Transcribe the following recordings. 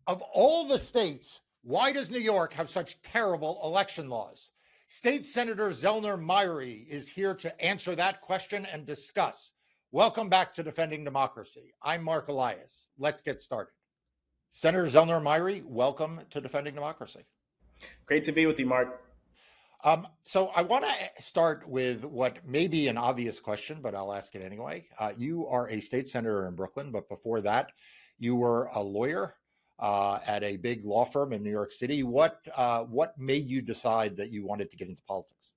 Of all the states, why does New York have such terrible election laws? State Senator Zellnor Myrie is here to answer that question and discuss. Welcome back to Defending Democracy. I'm Mark Elias. Let's get started. Senator Zellnor Myrie, welcome to Defending Democracy. Great to be with you, Mark. So I want to start with what may be an obvious question, but I'll ask it anyway. You are a state senator in Brooklyn, but before that, you were a lawyer at a big law firm in New York City. What made you decide that you wanted to get into politics?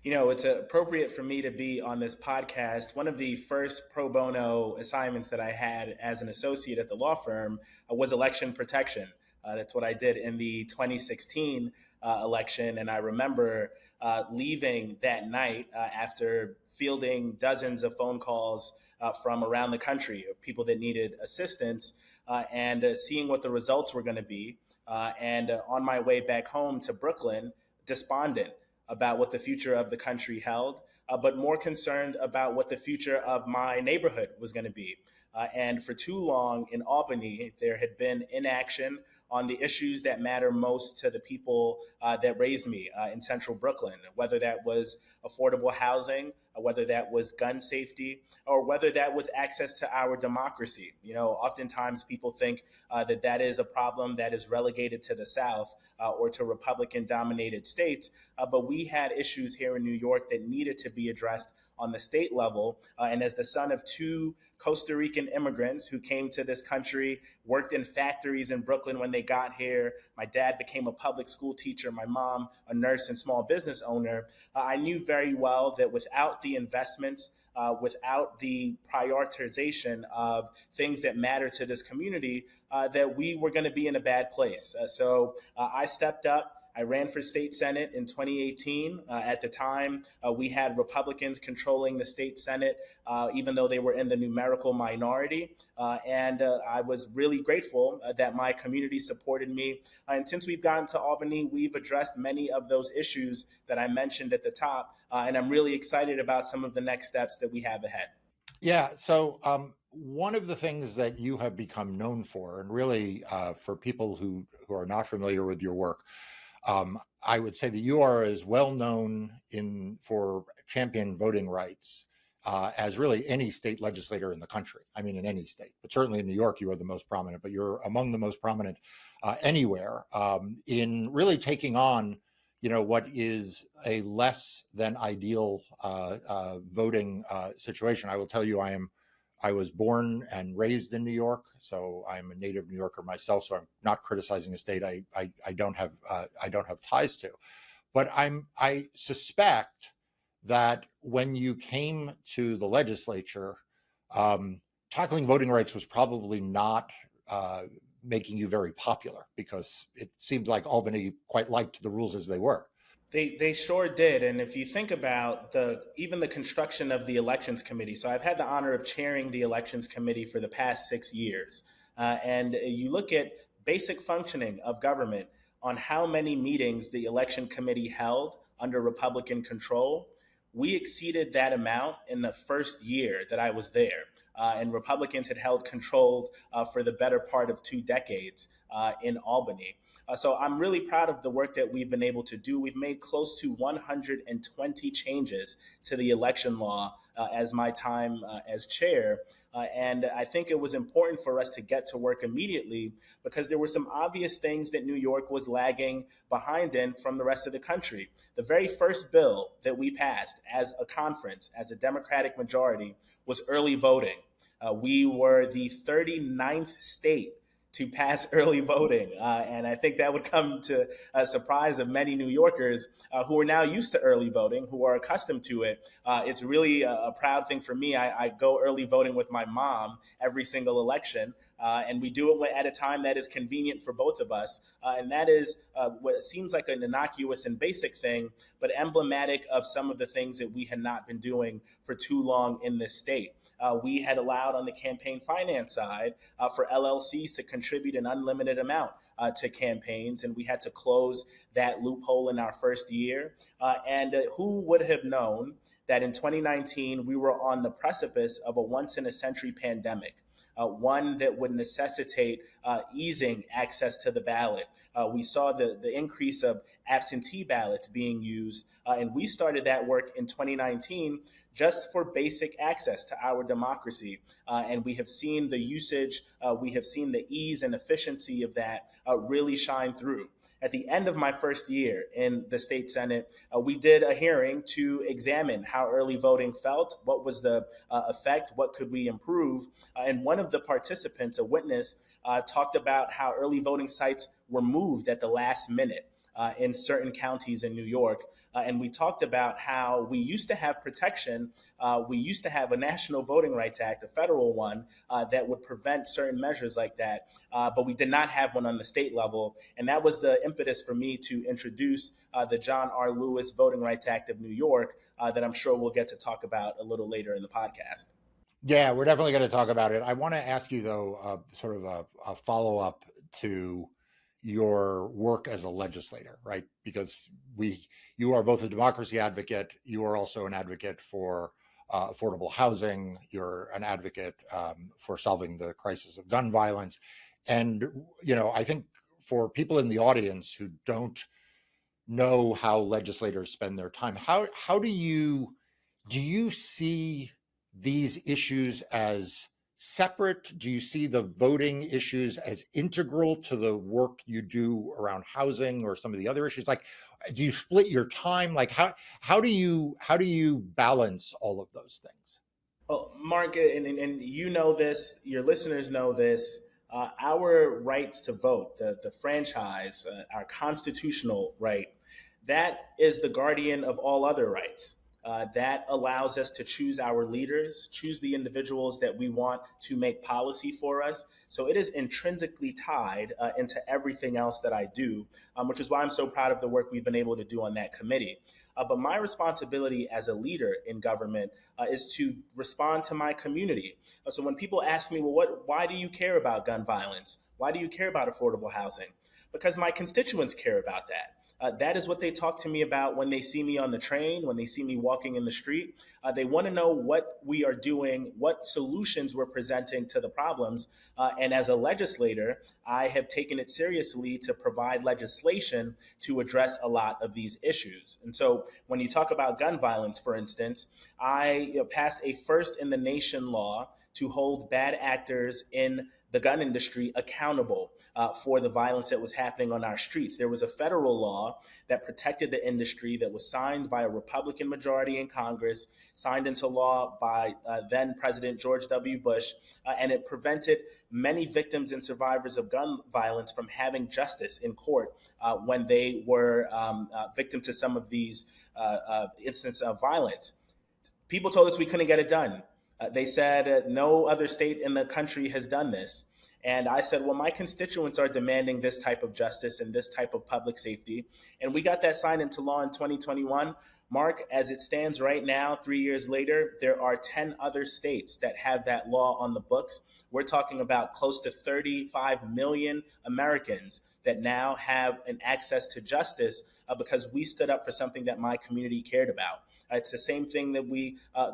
You know, it's appropriate for me to be on this podcast. One of the first pro bono assignments that I had as an associate at the law firm was election protection. That's what I did in the 2016 election. And I remember leaving that night after fielding dozens of phone calls from around the country of people that needed assistance and seeing what the results were going to be. And on my way back home to Brooklyn, despondent about what the future of the country held, but more concerned about what the future of my neighborhood was going to be. And for too long in Albany, there had been inaction on the issues that matter most to the people that raised me in central Brooklyn, whether that was affordable housing, whether that was gun safety, or whether that was access to our democracy. You know, oftentimes people think that is a problem that is relegated to the South or to Republican-dominated states, but we had issues here in New York that needed to be addressed on the state level. And as the son of two Costa Rican immigrants who came to this country, worked in factories in Brooklyn when they got here, my dad became a public school teacher, my mom a nurse and small business owner, I knew very well that without the investments, without the prioritization of things that matter to this community, that we were going to be in a bad place. So I stepped up. I ran for state senate in 2018. At the time, we had Republicans controlling the state senate, even though they were in the numerical minority. And I was really grateful that my community supported me. And since we've gotten to Albany, we've addressed many of those issues that I mentioned at the top. And I'm really excited about some of the next steps that we have ahead. Yeah, so one of the things that you have become known for, and really for people who are not familiar with your work, I would say that you are as well known for champion voting rights as really any state legislator in the country. I mean, in any state, but certainly in New York, you are the most prominent, but you're among the most prominent anywhere in really taking on, you know, what is a less than ideal voting situation. I will tell you, I was born and raised in New York, so I'm a native New Yorker myself. So I'm not criticizing a state I don't have ties to, but I suspect that when you came to the legislature, tackling voting rights was probably not making you very popular, because it seemed like Albany quite liked the rules as they were. They sure did. And if you think about even the construction of the elections committee, so I've had the honor of chairing the elections committee for the past 6 years. And you look at basic functioning of government on how many meetings the election committee held under Republican control. We exceeded that amount in the first year that I was there. And Republicans had held control for the better part of 2 decades in Albany. So I'm really proud of the work that we've been able to do. We've made close to 120 changes to the election law as my time as chair. And I think it was important for us to get to work immediately because there were some obvious things that New York was lagging behind in from the rest of the country. The very first bill that we passed as a conference, as a Democratic majority, was early voting. We were the 39th state to pass early voting. And I think that would come to a surprise of many New Yorkers who are now used to early voting, who are accustomed to it. It's really a proud thing for me. I go early voting with my mom every single election. And we do it at a time that is convenient for both of us. And that is what seems like an innocuous and basic thing, but emblematic of some of the things that we had not been doing for too long in this state. We had allowed on the campaign finance side for LLCs to contribute an unlimited amount to campaigns, and we had to close that loophole in our first year. And who would have known that in 2019 we were on the precipice of a once-in-a-century pandemic? one that would necessitate easing access to the ballot. We saw the increase of absentee ballots being used, and we started that work in 2019 just for basic access to our democracy. And we have seen the usage, we have seen the ease and efficiency of that really shine through. At the end of my first year in the state Senate, we did a hearing to examine how early voting felt, what was the effect, what could we improve. And one of the participants, a witness, talked about how early voting sites were moved at the last minute in certain counties in New York. And we talked about how we used to have protection. We used to have a National Voting Rights Act, a federal one, that would prevent certain measures like that. But we did not have one on the state level. And that was the impetus for me to introduce the John R. Lewis Voting Rights Act of New York, that I'm sure we'll get to talk about a little later in the podcast. Yeah, we're definitely going to talk about it. I want to ask you, though, sort of a follow up to your work as a legislator, right? Because you are both a democracy advocate, you are also an advocate for affordable housing, you're an advocate for solving the crisis of gun violence. And, I think for people in the audience who don't know how legislators spend their time, how do you see these issues as separate? Do you see the voting issues as integral to the work you do around housing or some of the other issues? Like, do you split your time? Like, how do you balance all of those things? Well, Mark, and you know this, your listeners know this. Our rights to vote, the franchise, our constitutional right, that is the guardian of all other rights. That allows us to choose our leaders, choose the individuals that we want to make policy for us. So it is intrinsically tied into everything else that I do, which is why I'm so proud of the work we've been able to do on that committee. But my responsibility as a leader in government is to respond to my community. So when people ask me, well, why do you care about gun violence? Why do you care about affordable housing? Because my constituents care about that. That is what they talk to me about when they see me on the train, when they see me walking in the street. They want to know what we are doing, what solutions we're presenting to the problems. And as a legislator, I have taken it seriously to provide legislation to address a lot of these issues. And so when you talk about gun violence, for instance, I passed a first in the nation law to hold bad actors in the gun industry accountable for the violence that was happening on our streets. There was a federal law that protected the industry that was signed by a Republican majority in Congress, signed into law by then President George W. Bush, and it prevented many victims and survivors of gun violence from having justice in court when they were victim to some of these instances of violence. People told us we couldn't get it done. They said no other state in the country has done this. And I said, well, my constituents are demanding this type of justice and this type of public safety. And we got that signed into law in 2021. Mark, as it stands right now, 3 years later, there are 10 other states that have that law on the books. We're talking about close to 35 million Americans that now have an access to justice because we stood up for something that my community cared about. It's the same thing that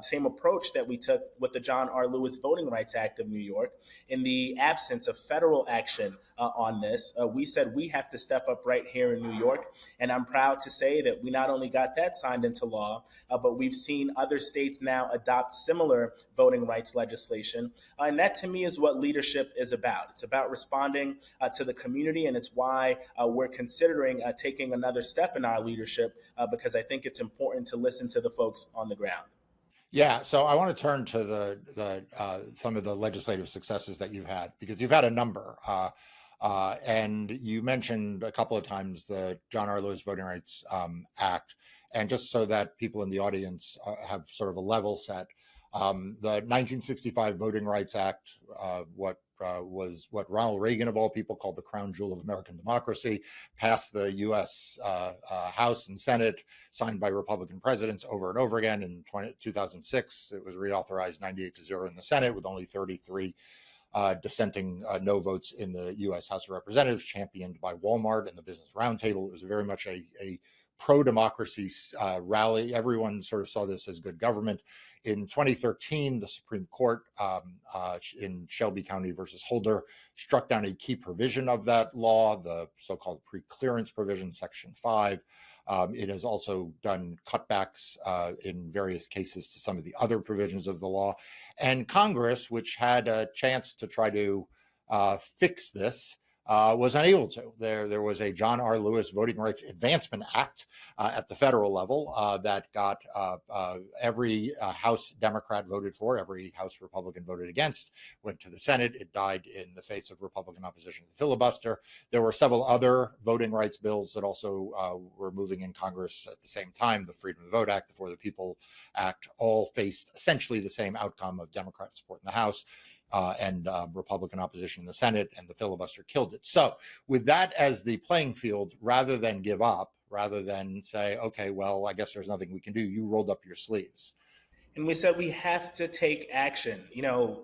same approach that we took with the John R. Lewis Voting Rights Act of New York. In the absence of federal action on this, we said we have to step up right here in New York. And I'm proud to say that we not only got that signed into law, but we've seen other states now adopt similar voting rights legislation. And that to me is what leadership is about. It's about responding to the community, and it's why we're considering taking another step in our leadership because I think it's important to listen to the folks on the ground. Yeah, so I want to turn to the some of the legislative successes that you've had, because you've had a number, and you mentioned a couple of times the John R. Lewis Voting Rights Act, and just so that people in the audience have sort of a level set, the 1965 Voting Rights Act, was what Ronald Reagan, of all people, called the crown jewel of American democracy, passed the U.S. House and Senate, signed by Republican presidents over and over again. In 2006, it was reauthorized 98-0 in the Senate, with only 33 dissenting no votes in the U.S. House of Representatives, championed by Walmart and the Business Roundtable. It was very much a pro-democracy rally. Everyone sort of saw this as good government. In 2013, the Supreme Court in Shelby County versus Holder struck down a key provision of that law, the so-called pre-clearance provision, Section 5. It has also done cutbacks in various cases to some of the other provisions of the law. And Congress, which had a chance to try to fix this, was unable to. There was a John R. Lewis Voting Rights Advancement Act at the federal level that got every House Democrat voted for, every House Republican voted against, went to the Senate. It died in the face of Republican opposition to the filibuster. There were several other voting rights bills that also were moving in Congress at the same time. The Freedom to Vote Act, the For the People Act, all faced essentially the same outcome of Democrat support in the House. And Republican opposition in the Senate, and the filibuster killed it. So with that as the playing field, rather than give up, rather than say, okay, well, I guess there's nothing we can do, you rolled up your sleeves. And we said we have to take action.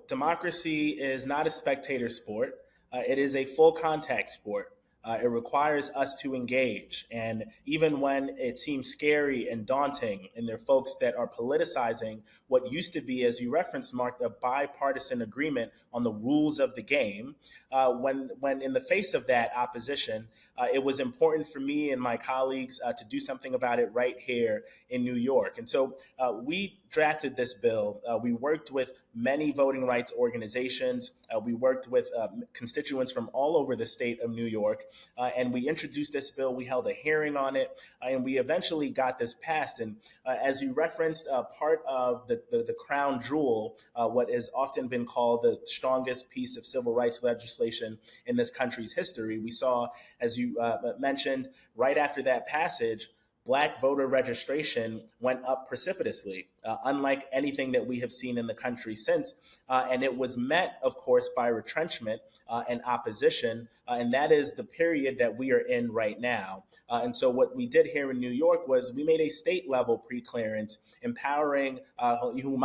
Democracy is not a spectator sport. It is a full contact sport. It requires us to engage. And even when it seems scary and daunting, and there are folks that are politicizing what used to be, as you referenced, Mark, a bipartisan agreement on the rules of the game, when in the face of that opposition, it was important for me and my colleagues to do something about it right here in New York. And so we drafted this bill. We worked with many voting rights organizations. We worked with constituents from all over the state of New York. And we introduced this bill. We held a hearing on it. And we eventually got this passed. And as you referenced, part of the crown jewel, what has often been called the strongest piece of civil rights legislation in this country's history, we saw, as you mentioned, right after that passage, Black voter registration went up precipitously, unlike anything that we have seen in the country since. And it was met, of course, by retrenchment and opposition. And that is the period that we are in right now. And so what we did here in New York was we made a state level pre-clearance, empowering who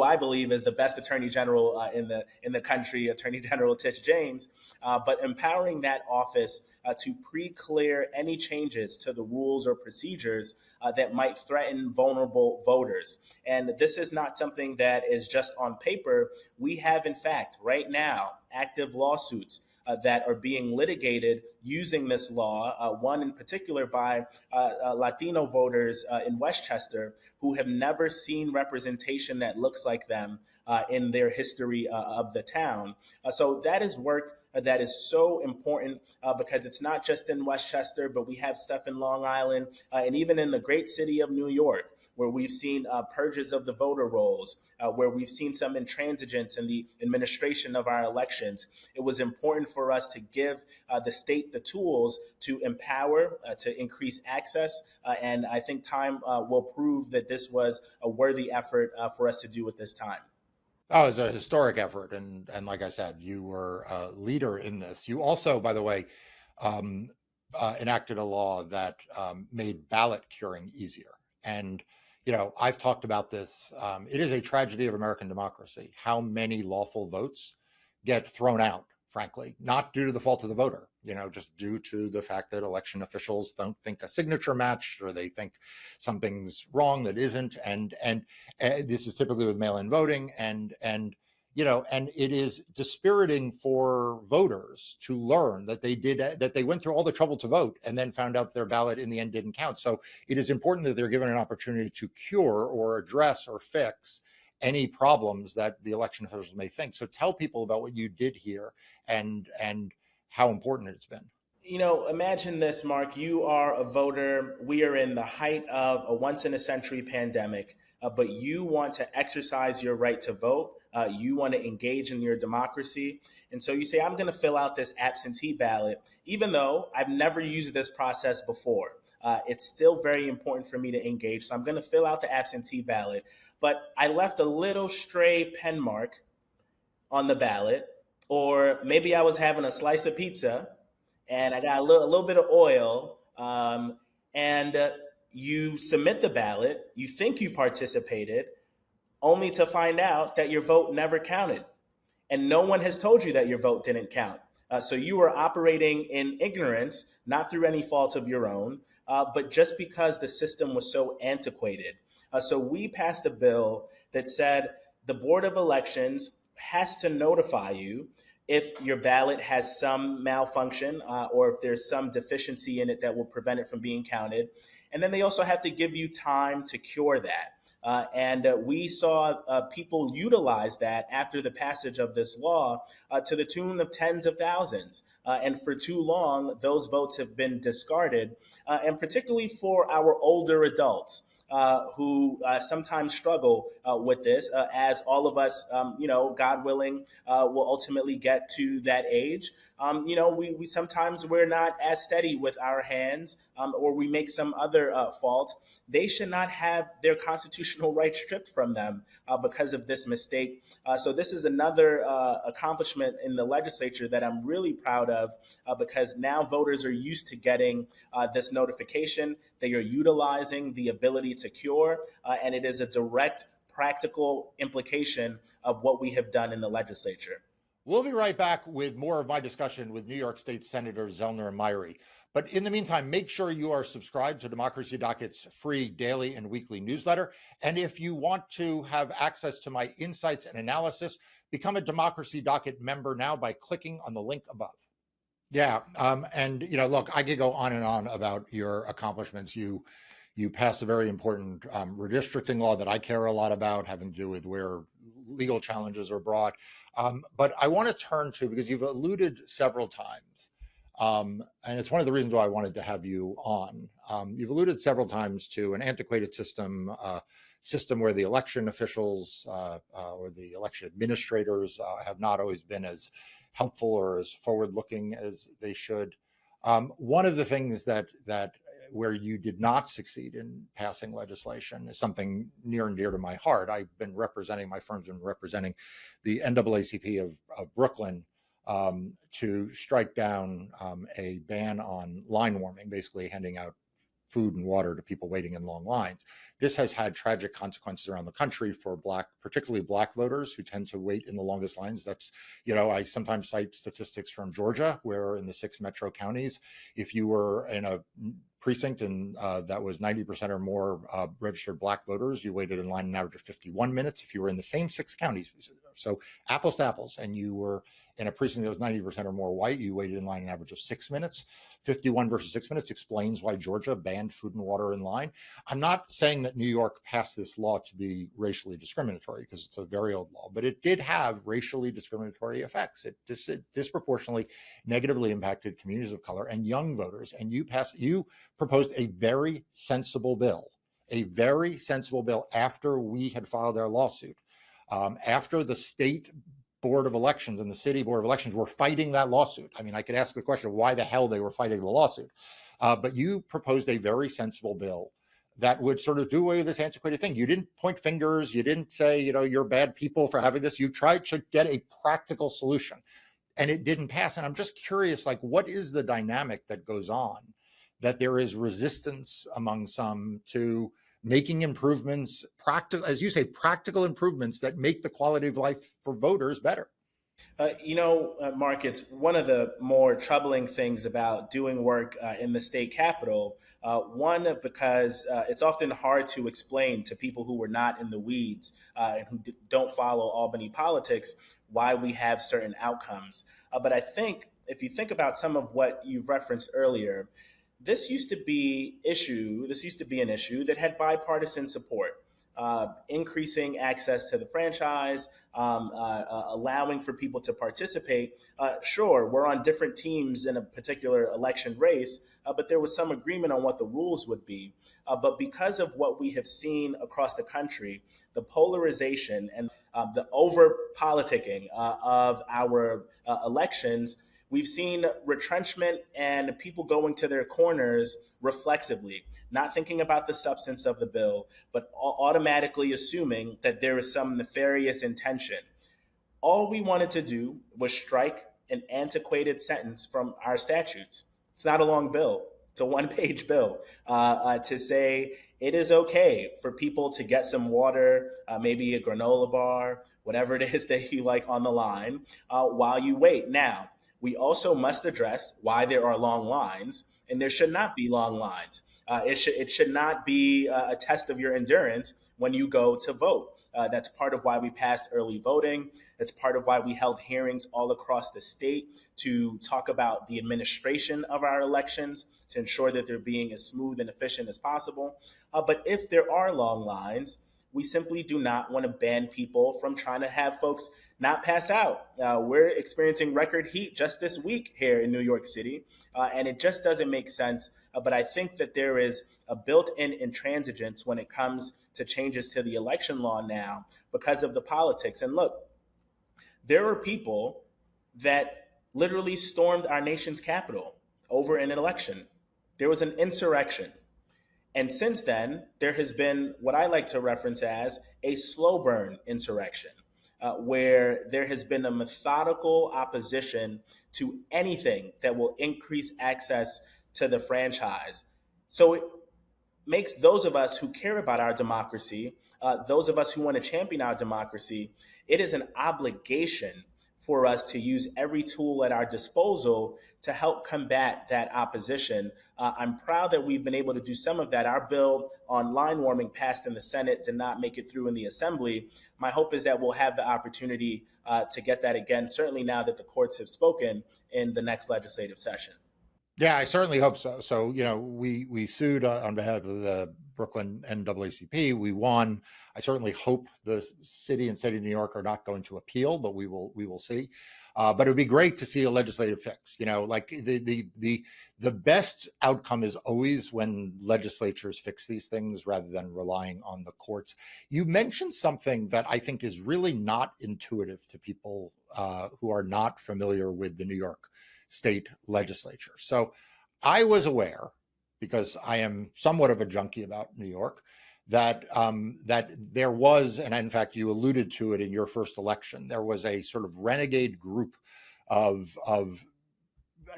I believe is the best attorney general in the country, Attorney General Tish James, but empowering that office to pre-clear any changes to the rules or procedures that might threaten vulnerable voters. And this is not something that is just on paper. We have, in fact, right now, active lawsuits that are being litigated using this law, one in particular by Latino voters in Westchester who have never seen representation that looks like them in their history of the town. So that is work that is so important because it's not just in Westchester, but we have stuff in Long Island and even in the great city of New York, where we've seen purges of the voter rolls, where we've seen some intransigence in the administration of our elections. It was important for us to give the state the tools to empower, to increase access, and I think time will prove that this was a worthy effort for us to do at this time. Oh, it's a historic effort, and like I said, you were a leader in this. You also, by the way, um, enacted a law that made ballot curing easier. And I've talked about this. It is a tragedy of American democracy how many lawful votes get thrown out. Frankly, not due to the fault of the voter, just due to the fact that election officials don't think a signature matched, or they think something's wrong that isn't. And this is typically with mail-in voting, and it is dispiriting for voters to learn that they went through all the trouble to vote and then found out their ballot in the end didn't count. So it is important that they're given an opportunity to cure or address or fix any problems that the election officials may think. So tell people about what you did here and how important it's been. Imagine this, Mark. You are a voter. We are in the height of a once in a century pandemic, but you want to exercise your right to vote. You want to engage in your democracy. And so you say, I'm going to fill out this absentee ballot, even though I've never used this process before. It's still very important for me to engage. So I'm going to fill out the absentee ballot. But I left a little stray pen mark on the ballot, or maybe I was having a slice of pizza and I got a little bit of oil, and you submit the ballot, you think you participated, only to find out that your vote never counted. And no one has told you that your vote didn't count. So you are operating in ignorance, not through any fault of your own, but just because the system was so antiquated. So we passed a bill that said the Board of Elections has to notify you if your ballot has some malfunction or if there's some deficiency in it that will prevent it from being counted. And then they also have to give you time to cure that. And we saw people utilize that after the passage of this law to the tune of tens of thousands. And for too long, those votes have been discarded, and particularly for our older adults. Who sometimes struggle with this, as all of us, God willing, will ultimately get to that age. We sometimes we're not as steady with our hands, or we make some other fault. They should not have their constitutional rights stripped from them because of this mistake. So this is another accomplishment in the legislature that I'm really proud of, because now voters are used to getting this notification. They are utilizing the ability to cure, and it is a direct practical implication of what we have done in the legislature. We'll be right back with more of my discussion with New York State Senators Zellnor and Myrie. But in the meantime, make sure you are subscribed to Democracy Docket's free daily and weekly newsletter. And if you want to have access to my insights and analysis, become a Democracy Docket member now by clicking on the link above. Yeah, and look, I could go on and on about your accomplishments. You passed a very important redistricting law that I care a lot about, having to do with where legal challenges are brought. But I want to turn to, because you've alluded several times, and it's one of the reasons why I wanted to have you on. You've alluded several times to an antiquated system where the election officials or the election administrators have not always been as helpful or as forward-looking as they should. One of the things that where you did not succeed in passing legislation is something near and dear to my heart. My firm's been representing the NAACP of Brooklyn to strike down a ban on line warming, basically handing out food and water to people waiting in long lines. This has had tragic consequences around the country for particularly black voters who tend to wait in the longest lines. That's, I sometimes cite statistics from Georgia, where in the 6 metro counties, if you were in a precinct and that was 90% or more registered black voters, you waited in line an average of 51 minutes. If you were in the same 6 counties, so apples to apples, and you were in a precinct that was 90% or more white, you waited in line an average of 6 minutes. 51 versus 6 minutes explains why Georgia banned food and water in line. I'm not saying that New York passed this law to be racially discriminatory, because it's a very old law, but it did have racially discriminatory effects. It disproportionately negatively impacted communities of color and young voters. And you proposed a very sensible bill after we had filed our lawsuit. After the state board of elections and the city board of elections were fighting that lawsuit. I mean, I could ask the question of why the hell they were fighting the lawsuit. But you proposed a very sensible bill that would sort of do away with this antiquated thing. You didn't point fingers. You didn't say, you're bad people for having this. You tried to get a practical solution, and it didn't pass. And I'm just curious, what is the dynamic that goes on, that there is resistance among some to making improvements, as you say, practical improvements that make the quality of life for voters better? Mark, it's one of the more troubling things about doing work in the state capitol. One, because it's often hard to explain to people who were not in the weeds and who don't follow Albany politics why we have certain outcomes. But I think if you think about some of what you've referenced earlier, this used to be an issue that had bipartisan support. Increasing access to the franchise, allowing for people to participate. Sure, we're on different teams in a particular election race, but there was some agreement on what the rules would be. But because of what we have seen across the country, the polarization and the over politicking of our elections, we've seen retrenchment and people going to their corners reflexively, not thinking about the substance of the bill, but automatically assuming that there is some nefarious intention. All we wanted to do was strike an antiquated sentence from our statutes. It's not a long bill, it's a 1-page bill to say it is okay for people to get some water, maybe a granola bar, whatever it is that you like on the line while you wait. Now, we also must address why there are long lines, and there should not be long lines. It should not be a test of your endurance when you go to vote. That's part of why we passed early voting. That's part of why we held hearings all across the state to talk about the administration of our elections to ensure that they're being as smooth and efficient as possible. But if there are long lines, we simply do not want to ban people from trying to have folks not pass out. We're experiencing record heat just this week here in New York City, and it just doesn't make sense. But I think that there is a built in intransigence when it comes to changes to the election law now because of the politics. And look, there are people that literally stormed our nation's capital over an election. There was an insurrection. And since then, there has been what I like to reference as a slow burn insurrection, where there has been a methodical opposition to anything that will increase access to the franchise. So it makes those of us who care about our democracy, those of us who want to champion our democracy, it is an obligation for us to use every tool at our disposal to help combat that opposition. I'm proud that we've been able to do some of that. Our bill on line warming passed in the Senate, did not make it through in the Assembly. My hope is that we'll have the opportunity to get that again, certainly now that the courts have spoken in the next legislative session. Yeah, I certainly hope so. So, we sued on behalf of the Brooklyn NAACP. We won. I certainly hope the city and state of New York are not going to appeal, but we will see. But it would be great to see a legislative fix. Like the best outcome is always when legislatures fix these things rather than relying on the courts. You mentioned something that I think is really not intuitive to people who are not familiar with the New York state legislature. So I was aware, because I am somewhat of a junkie about New York, that there was, and in fact you alluded to it in your first election, there was a sort of renegade group of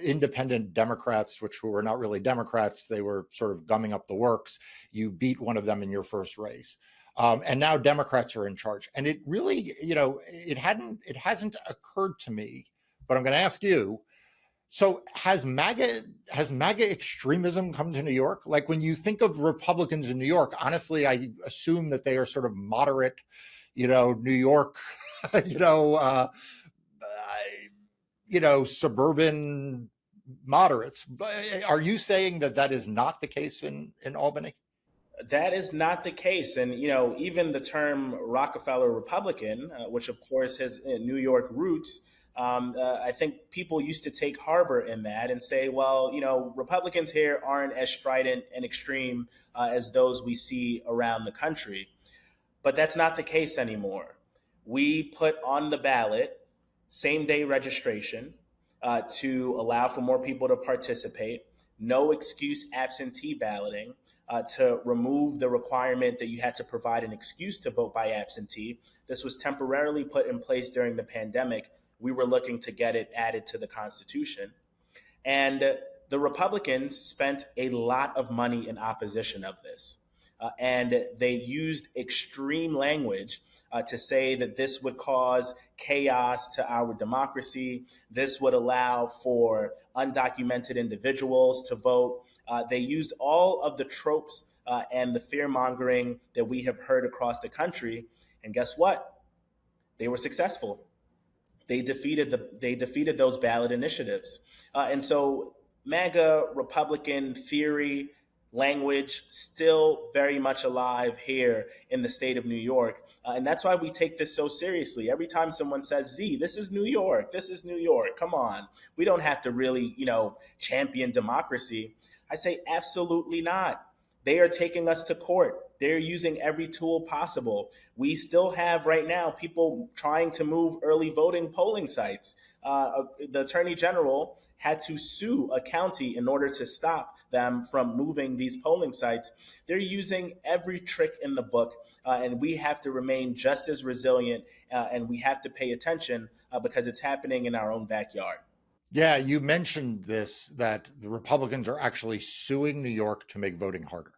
independent Democrats, which were not really Democrats. They were sort of gumming up the works. You beat one of them in your first race. And now Democrats are in charge. And it really, it hasn't occurred to me, but I'm going to ask you, so has MAGA extremism come to New York? Like, when you think of Republicans in New York, honestly, I assume that they are sort of moderate, New York, you know, uh, suburban moderates. But are you saying that that is not the case in Albany? That is not the case. And, even the term Rockefeller Republican, which of course has New York roots, I think people used to take harbor in that and say, well, Republicans here aren't as strident and extreme as those we see around the country. But that's not the case anymore. We put on the ballot same day registration to allow for more people to participate, no excuse absentee balloting, to remove the requirement that you had to provide an excuse to vote by absentee. This was temporarily put in place during the pandemic. We were looking to get it added to the Constitution. And the Republicans spent a lot of money in opposition of this. And they used extreme language to say that this would cause chaos to our democracy. This would allow for undocumented individuals to vote. They used all of the tropes and the fear mongering that we have heard across the country. And guess what? They were successful. They defeated those ballot initiatives, and so MAGA Republican theory language still very much alive here in the state of New York, and that's why we take this so seriously. Every time someone says, "Z, this is New York. This is New York. Come on, we don't have to really, champion democracy." I say, absolutely not. They are taking us to court. They're using every tool possible. We still have right now people trying to move early voting polling sites. The attorney general had to sue a county in order to stop them from moving these polling sites. They're using every trick in the book, and we have to remain just as resilient, and we have to pay attention because it's happening in our own backyard. Yeah, you mentioned this, that the Republicans are actually suing New York to make voting harder.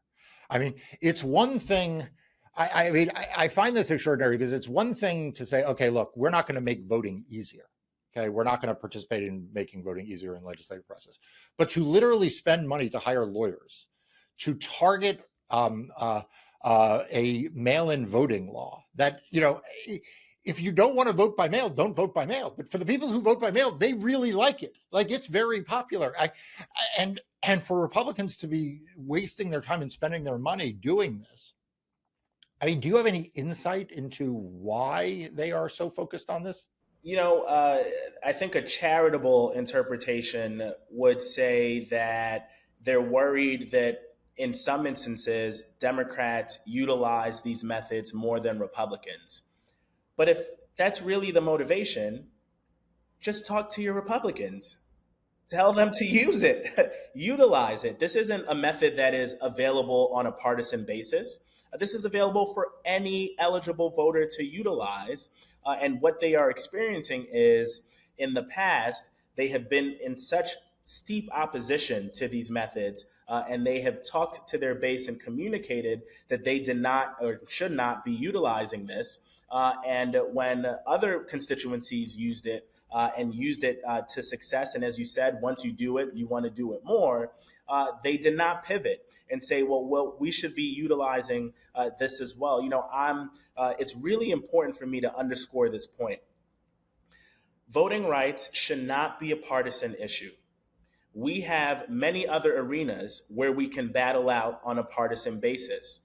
I mean, it's one thing. I find this extraordinary, because it's one thing to say, okay, look, we're not going to make voting easier. Okay, we're not going to participate in making voting easier in legislative process, but to literally spend money to hire lawyers to target a mail-in voting law that, if you don't want to vote by mail, don't vote by mail. But for the people who vote by mail, they really like it. Like, it's very popular. And for Republicans to be wasting their time and spending their money doing this, I mean, do you have any insight into why they are so focused on this? You know, I think a charitable interpretation would say that they're worried that in some instances, Democrats utilize these methods more than Republicans. But if that's really the motivation, just talk to your Republicans. Tell them to use it, utilize it. This isn't a method that is available on a partisan basis. This is available for any eligible voter to utilize. And what they are experiencing is in the past, they have been in such steep opposition to these methods, and they have talked to their base and communicated that they did not or should not be utilizing this. And when other constituencies used it, and used it to success. And as you said, once you do it, you want to do it more. They did not pivot and say, well, we should be utilizing this as well. It's really important for me to underscore this point. Voting rights should not be a partisan issue. We have many other arenas where we can battle out on a partisan basis.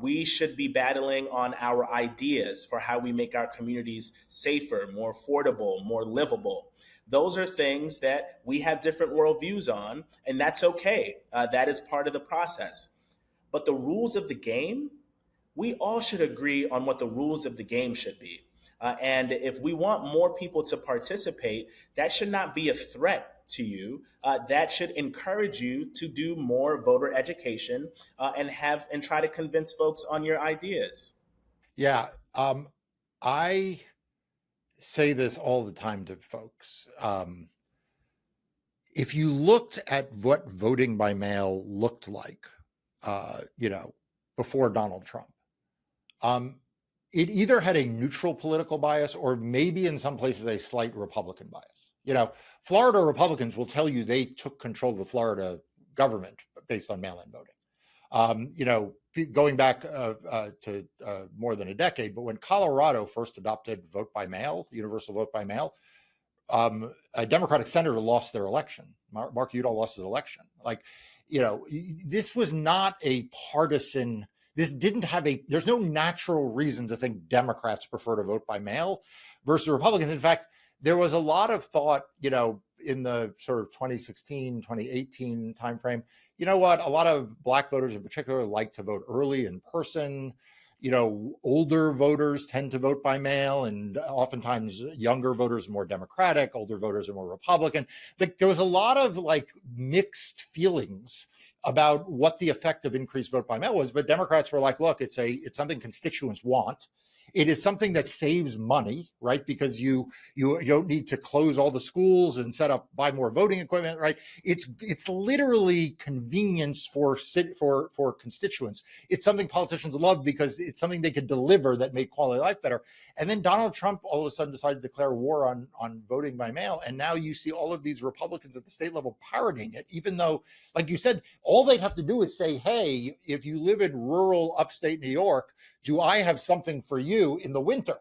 We should be battling on our ideas for how we make our communities safer, more affordable, more livable. Those are things that we have different worldviews on, and that's okay. That is part of the process. But the rules of the game, we all should agree on what the rules of the game should be. And if we want more people to participate, that should not be a threat to you. That should encourage you to do more voter education and try to convince folks on your ideas. Yeah, I say this all the time to folks. If you looked at what voting by mail looked like, before Donald Trump, um, it either had a neutral political bias or maybe in some places a slight Republican bias. Florida Republicans will tell you they took control of the Florida government based on mail-in voting. Going back to more than a decade, but when Colorado first adopted vote by mail, universal vote by mail, a Democratic senator lost their election. Mark Udall lost his election. This was not a partisan. This didn't have there's no natural reason to think Democrats prefer to vote by mail versus Republicans. In fact, there was a lot of thought, in the sort of 2016, 2018 timeframe. You know what? A lot of Black voters in particular like to vote early in person. Older voters tend to vote by mail, and oftentimes younger voters are more Democratic, older voters are more Republican. There was a lot of mixed feelings about what the effect of increased vote by mail was, but Democrats were like, look, it's something constituents want. It is something that saves money, right? Because you don't need to close all the schools and buy more voting equipment, right? It's literally convenience for constituents. It's something politicians love because it's something they could deliver that made quality of life better. And then Donald Trump all of a sudden decided to declare war on voting by mail, and now you see all of these Republicans at the state level parroting it, even though, like you said, all they'd have to do is say, "Hey, if you live in rural upstate New York, do I have something for you in the winter?"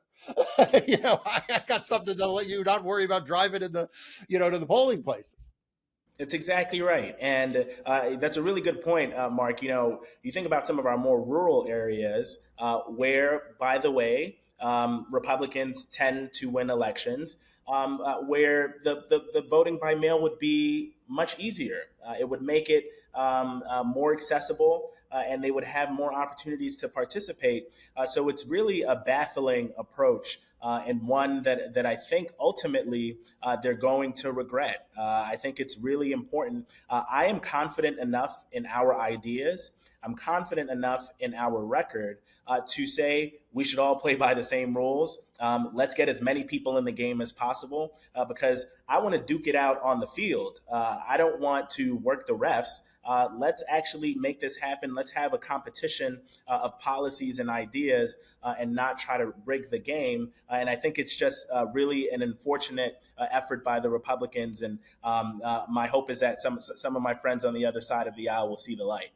I got something that'll let you not worry about driving to the polling places. It's exactly right. And that's a really good point, Mark. You think about some of our more rural areas where, by the way, Republicans tend to win elections, where the voting by mail would be much easier. It would make it more accessible. And they would have more opportunities to participate. So it's really a baffling approach, and one that I think ultimately they're going to regret. I think it's really important. I am confident enough in our ideas. I'm confident enough in our record to say we should all play by the same rules. Let's get as many people in the game as possible because I want to duke it out on the field. I don't want to work the refs. Let's actually make this happen. Let's have a competition of policies and ideas, and not try to rig the game. And I think it's just really an unfortunate effort by the Republicans. And my hope is that some of my friends on the other side of the aisle will see the light.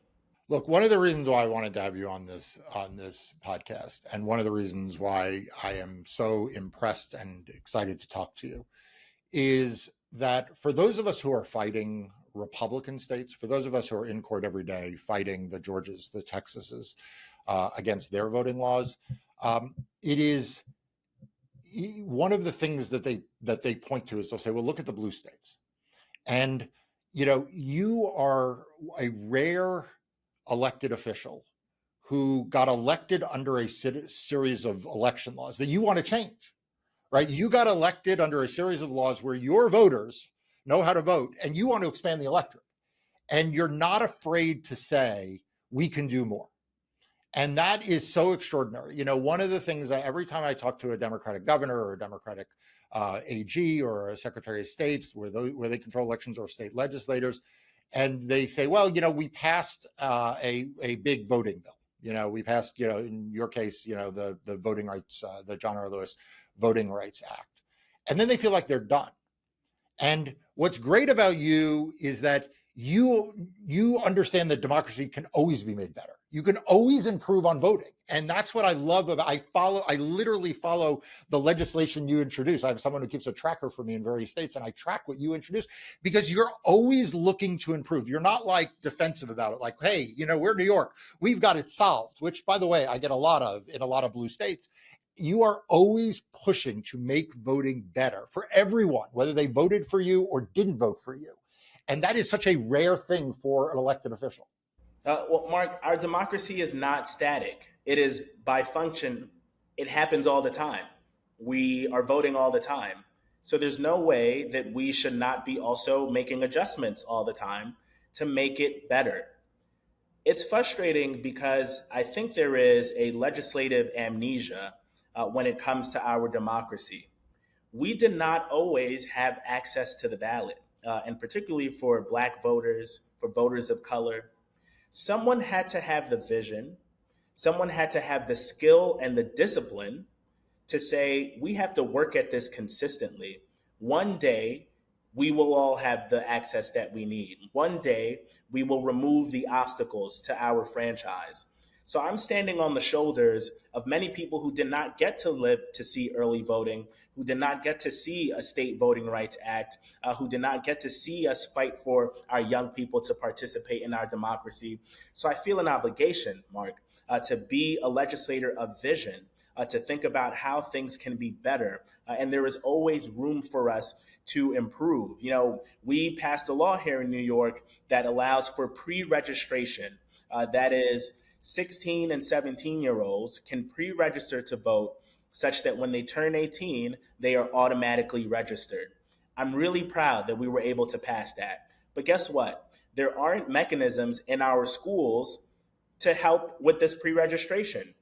Look, one of the reasons why I wanted to have you on this podcast, and one of the reasons why I am so impressed and excited to talk to you, is that for those of us who are fighting Republican states, for those of us who are in court every day fighting the Georgias, the Texases, against their voting laws, it is one of the things that they point to is they'll say, well, look at the blue states. And you are a rare elected official who got elected under a series of election laws that you want to change, right? You got elected under a series of laws where your voters know how to vote and you want to expand the electorate. And you're not afraid to say, we can do more. And that is so extraordinary. One of the things every time I talk to a Democratic governor or a Democratic AG or a Secretary of State where they control elections or state legislators, and they say, well, we passed a big voting bill. We passed, in your case, the voting rights, the John R. Lewis Voting Rights Act. And then they feel like they're done. And what's great about you is that you understand that democracy can always be made better. You can always improve on voting. And that's what I love about I literally follow the legislation you introduce. I have someone who keeps a tracker for me in various states, and I track what you introduce because you're always looking to improve. You're not like defensive about it, like, hey, we're New York, we've got it solved, which by the way, I get a lot of in a lot of blue states. You are always pushing to make voting better for everyone, whether they voted for you or didn't vote for you. And that is such a rare thing for an elected official. Well, Mark, our democracy is not static. It is by function. It happens all the time. We are voting all the time. So there's no way that we should not be also making adjustments all the time to make it better. It's frustrating because I think there is a legislative amnesia when it comes to our democracy. We did not always have access to the ballot, and particularly for Black voters, for voters of color. Someone had to have the vision, someone had to have the skill and the discipline to say, we have to work at this consistently. One day, we will all have the access that we need. One day, we will remove the obstacles to our franchise. So I'm standing on the shoulders of many people who did not get to live to see early voting, who did not get to see a state voting rights act, who did not get to see us fight for our young people to participate in our democracy. So I feel an obligation, Mark, to be a legislator of vision, to think about how things can be better. And there is always room for us to improve. We passed a law here in New York that allows for pre-registration. That is, 16 and 17-year-olds can pre-register to vote such that when they turn 18, they are automatically registered. I'm really proud that we were able to pass that. But guess what? There aren't mechanisms in our schools to help with this pre-registration.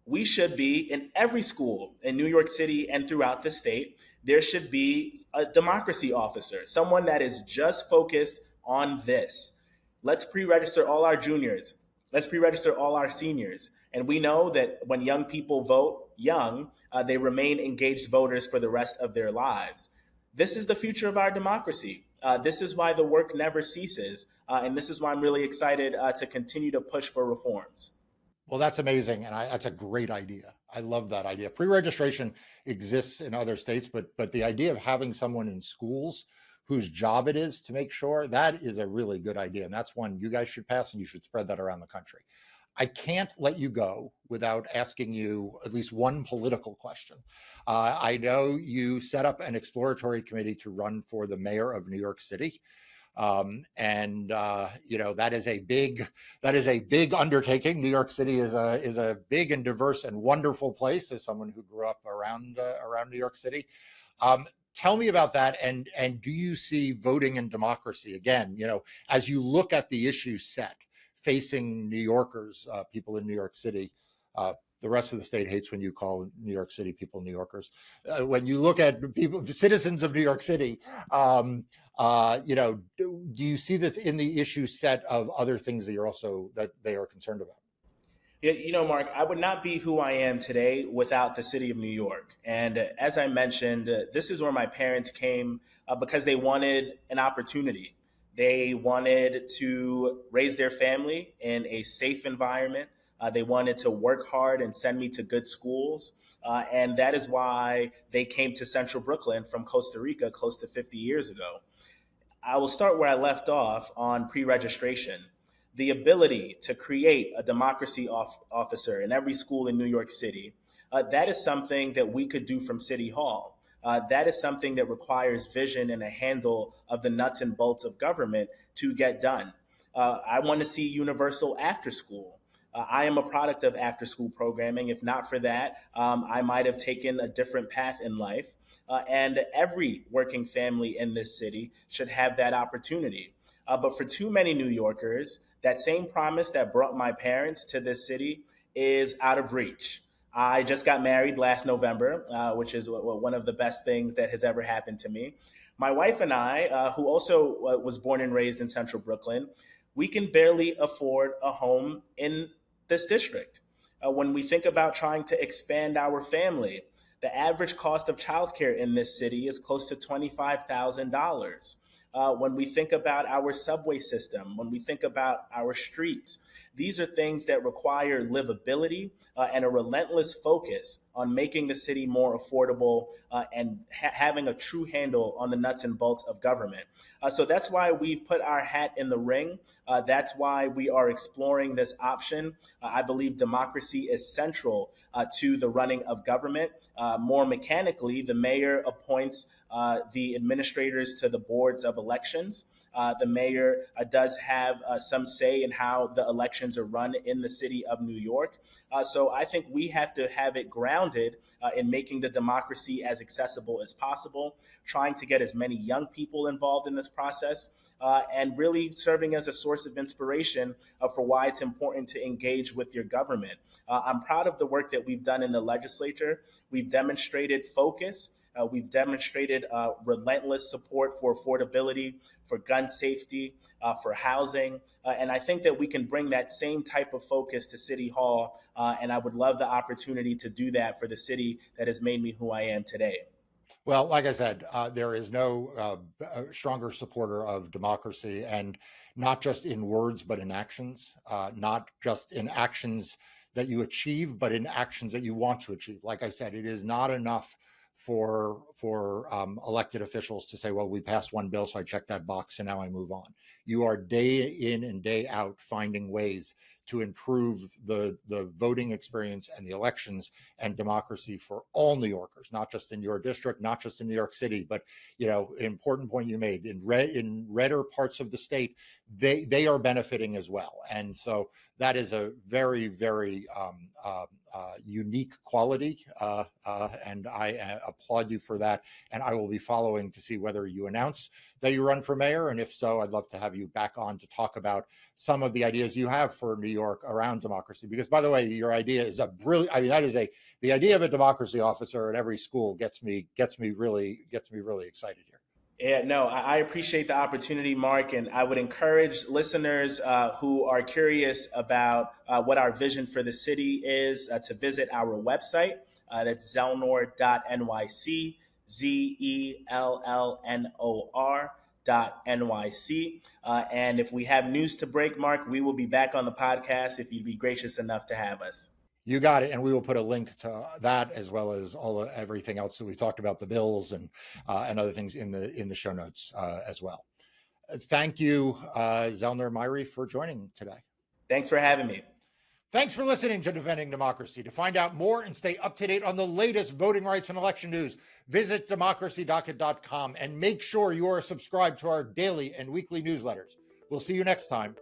We should be in every school in New York City and throughout the state. There should be a democracy officer, someone that is just focused on this. Let's pre register all our juniors. Let's pre register all our seniors. And we know that when young people vote young, they remain engaged voters for the rest of their lives. This is the future of our democracy. This is why the work never ceases. And this is why I'm really excited to continue to push for reforms. Well, that's amazing, and that's a great idea. I love that idea. Pre-registration exists in other states, but the idea of having someone in schools whose job it is to make sure, that is a really good idea, and that's one you guys should pass, and you should spread that around the country. I can't let you go without asking you at least one political question. I know you set up an exploratory committee to run for the mayor of New York City. And that is a big undertaking. New York City is a big and diverse and wonderful place. As someone who grew up around New York City, tell me about that. And do you see voting and democracy again? As you look at the issue set facing New Yorkers, people in New York City, the rest of the state hates when you call New York City people New Yorkers. When you look at people, citizens of New York City, do you see this in the issue set of other things that they are concerned about? Yeah, Mark, I would not be who I am today without the city of New York. And as I mentioned, this is where my parents came because they wanted an opportunity. They wanted to raise their family in a safe environment. They wanted to work hard and send me to good schools. And that is why they came to Central Brooklyn from Costa Rica close to 50 years ago. I will start where I left off on pre registration. The ability to create a officer in every school in New York City, that is something that we could do from City Hall. That is something that requires vision and a handle of the nuts and bolts of government to get done. I want to see universal after school. I am a product of after school programming. If not for that, I might have taken a different path in life. And every working family in this city should have that opportunity. But for too many New Yorkers, that same promise that brought my parents to this city is out of reach. I just got married last November, which is one of the best things that has ever happened to me. My wife and I, who also was born and raised in Central Brooklyn, we can barely afford a home in this district. When we think about trying to expand our family, the average cost of childcare in this city is close to $25,000. When we think about our subway system, when we think about our streets, these are things that require livability and a relentless focus on making the city more affordable and having a true handle on the nuts and bolts of government. So that's why we've put our hat in the ring. That's why we are exploring this option. I believe democracy is central to the running of government. More mechanically, the mayor appoints the administrators to the boards of elections. The mayor does have some say in how the elections are run in the city of New York. So I think we have to have it grounded in making the democracy as accessible as possible, trying to get as many young people involved in this process, and really serving as a source of inspiration for why it's important to engage with your government. I'm proud of the work that we've done in the legislature. We've demonstrated focus. We've demonstrated relentless support for affordability, for gun safety, for housing. And I think that we can bring that same type of focus to City Hall. And I would love the opportunity to do that for the city that has made me who I am today. Well, like I said, there is no stronger supporter of democracy, and not just in words, but in actions, not just in actions that you achieve, but in actions that you want to achieve. Like I said, it is not enough for elected officials to say, well, we passed one bill, so I checked that box and now I move on. You are day in and day out finding ways to improve the voting experience and the elections and democracy for all New Yorkers, not just in your district, not just in New York City, but important point you made, in redder parts of the state, they are benefiting as well. And so that is a very, very unique quality, and I applaud you for that. And I will be following to see whether you announce that you run for mayor, and if so, I'd love to have you back on to talk about some of the ideas you have for New York around democracy. Because, by the way, your idea is a brilliant. I mean, the idea of a democracy officer at every school gets me really excited here. Yeah, no, I appreciate the opportunity, Mark, and I would encourage listeners who are curious about what our vision for the city is to visit our website. That's zellnor.nyc, ZELLNOR.NYC. And if we have news to break, Mark, we will be back on the podcast if you'd be gracious enough to have us. You got it, and we will put a link to that as well as everything else that we talked about, the bills and other things in the show notes as well. Thank you, Zellnor Myrie, for joining today. Thanks for having me. Thanks for listening to Defending Democracy. To find out more and stay up to date on the latest voting rights and election news, visit democracydocket.com and make sure you are subscribed to our daily and weekly newsletters. We'll see you next time